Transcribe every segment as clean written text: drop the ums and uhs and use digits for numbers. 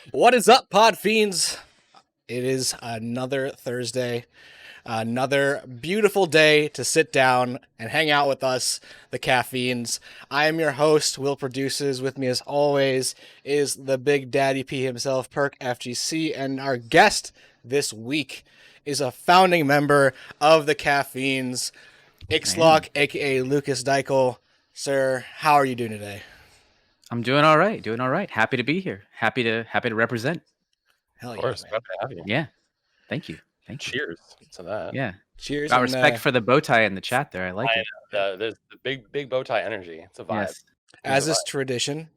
What is up, pod fiends? It is another Thursday, another beautiful day to sit down and hang out with us, the Caffeinds. I am your host, WillProduces. With me, as always, is the Big Daddy P himself, PerkFGC, and our guest this week is a founding member of the Caffeinds, Ixlock, aka Lucas Deichel. Sir, how are you doing today? I'm doing all right. Doing all right. Happy to be here. Happy to represent. Hell Of yeah, course, man. glad to have you. Yeah. Thank you. Thank you. Cheers to that. Yeah. Cheers. Got respect for the bow tie in the chat there. I like it. There's the big bow tie energy. It's a vibe. Yes. As is tradition,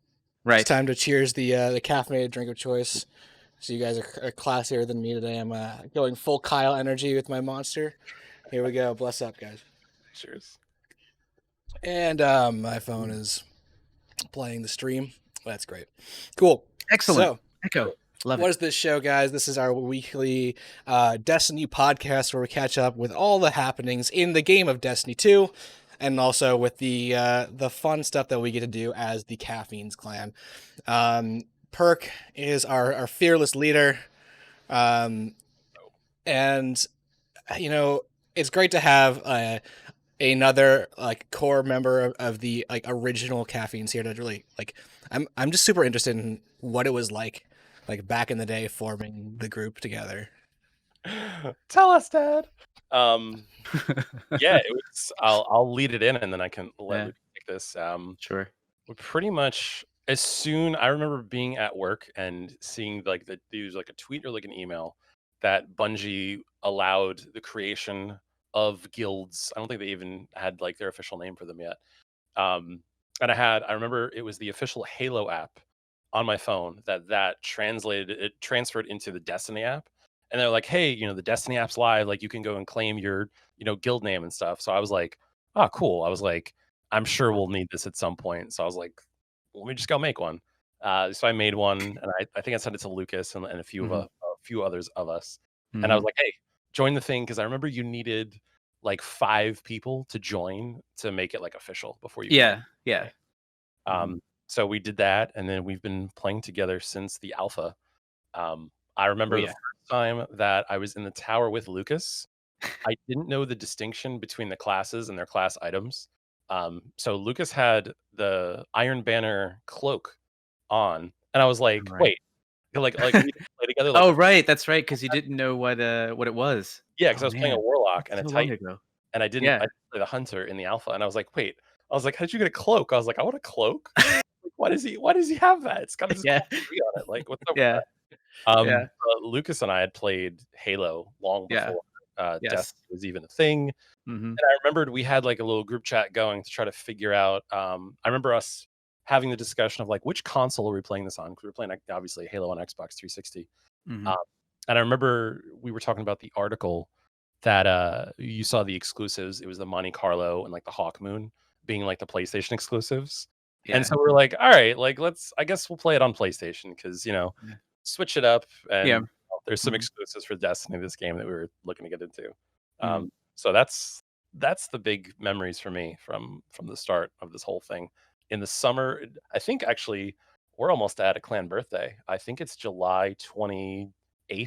Right. it's time to cheers the caffeinated drink of choice. So you guys are classier than me today. I'm going full Kyle energy with my monster. Here we go. Bless up, guys. Cheers. And my phone is playing the stream. That's great. Cool. Excellent. So, Echo. Love what it. is this show, guys? This is our weekly Destiny podcast where we catch up with all the happenings in the game of Destiny 2, and also with the fun stuff that we get to do as the Caffeinds clan. Perk is our fearless leader, and you know it's great to have another like core member of the like original Caffeinds here to really like. I'm just super interested in what it was like back in the day forming the group together. Tell us, Dad. Yeah, it was. I'll lead it in, and then I can let Luke take this. Sure. We pretty much as soon I remember being at work and seeing like there was like a tweet or like an email that Bungie allowed the creation of guilds. I don't think they even had like their official name for them yet. And I remember it was the official Halo app on my phone that transferred into the Destiny app. And they're like, hey, the Destiny app's live. Like you can go and claim your, guild name and stuff. So I was like, oh, cool. I was like, I'm sure we'll need this at some point. So I was like, let me just go make one. So I made one, and I think I sent it to Lucas and a few a few others of us. And I was like, hey, join the thing, because I remember you needed like 5 people to join to make it like official before you. Yeah. So we did that, and then we've been playing together since the alpha. I remember the first time that I was in the tower with Lucas. I didn't know the distinction between the classes and their class items. So Lucas had the Iron Banner cloak on, and I was like, wait, like we need to play together. Like, oh, right, that's right, because you didn't know what it was. Yeah, because I was playing a warlock and a titan, and I didn't play the hunter in the alpha, and I was like, wait, how did you get a cloak? I was like, I want a cloak. Why does he have that? It's got this on it. Like, what's up with that? Lucas and I had played Halo long before Destiny was even a thing. And I remembered we had like a little group chat going to try to figure out. I remember us having the discussion of like, which console are we playing this on? Because we were playing obviously Halo on Xbox 360. And I remember we were talking about the article that you saw the exclusives. It was the Monte Carlo and like the Hawk Moon being like the PlayStation exclusives. And so we're like, all right, like I guess we'll play it on PlayStation, because switch it up, and there's some exclusives for Destiny this game that we were looking to get into. So that's the big memories for me from the start of this whole thing. In the summer, I think actually we're almost at a clan birthday. I think it's July 28th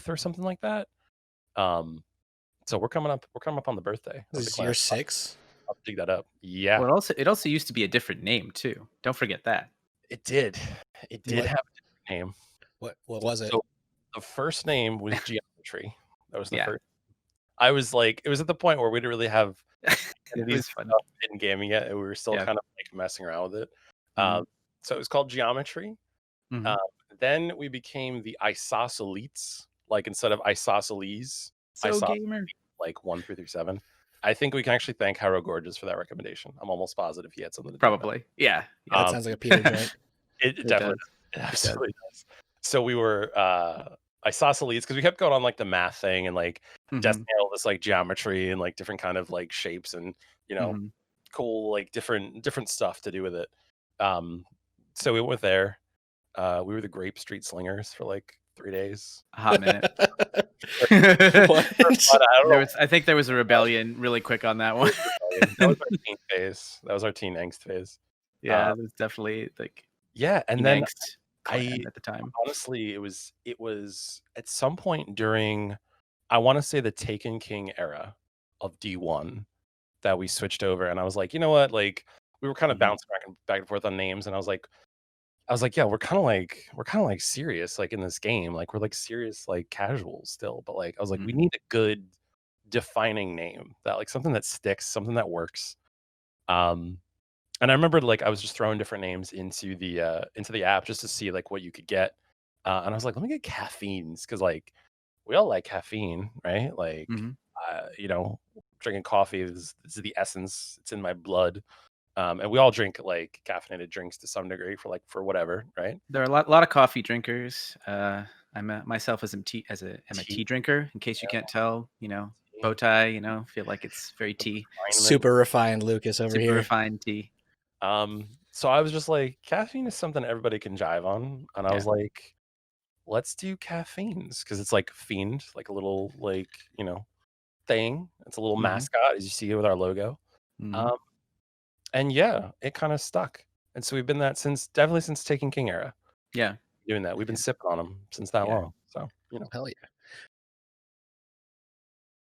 or something like that. So we're coming up on the birthday. This is year 6. I'll dig that up. Yeah. Well, it also used to be a different name too. Don't forget that. It did have a different name. What was it? So the first name was Geometry. That was the first. I was like, it was at the point where we didn't really have these stuff in gaming yet, and we were still kind of like messing around with it. So it was called Geometry. Then we became the Isosceles, like instead of Isosceles. Gamer. Like 1 through 7. I think we can actually thank Haro Gorgeous for that recommendation. I'm almost positive he had something to do with probably. Yeah. That sounds like a Peter joint. It definitely does. It absolutely does. So we were Isosceles, because we kept going on like the math thing and like Destiny, all this like geometry and like different kind of like shapes and cool like different stuff to do with it. So we went there. We were the Grape Street Slingers for like 3 days. A hot minute. I think there was a rebellion really quick on that one. That was our teen phase. That was our teen angst phase. Yeah, it was definitely like and then clan at the time. Honestly, it was at some point during, I want to say, the Taken King era of D1 that we switched over, and I was like, you know what, like we were kind of bouncing back and forth on names, and I was like, yeah, we're kind of like serious like in this game, like we're like serious like casuals still, but like I was like, we need a good defining name, that like something that sticks, something that works. And I remember like I was just throwing different names into the app just to see like what you could get. And I was like, let me get Caffeinds, because like we all like caffeine, right? Like you know, drinking coffee is the essence. It's in my blood. And we all drink like caffeinated drinks to some degree for whatever, right? There are a lot of coffee drinkers. Myself am a Tea, tea drinker. In case you can't tell, bow tie. Feel like it's very tea. refinement. Super refined Lucas over Super here. refined tea. So I was just like, caffeine is something everybody can jive on, and I was like, let's do Caffeinds, because it's like fiend, like a little like thing. It's a little mascot, as you see with our logo. And yeah, it kind of stuck, and so we've been that definitely since Taken King era. Yeah, Doing that, we've been sipping on them since that long. So hell yeah.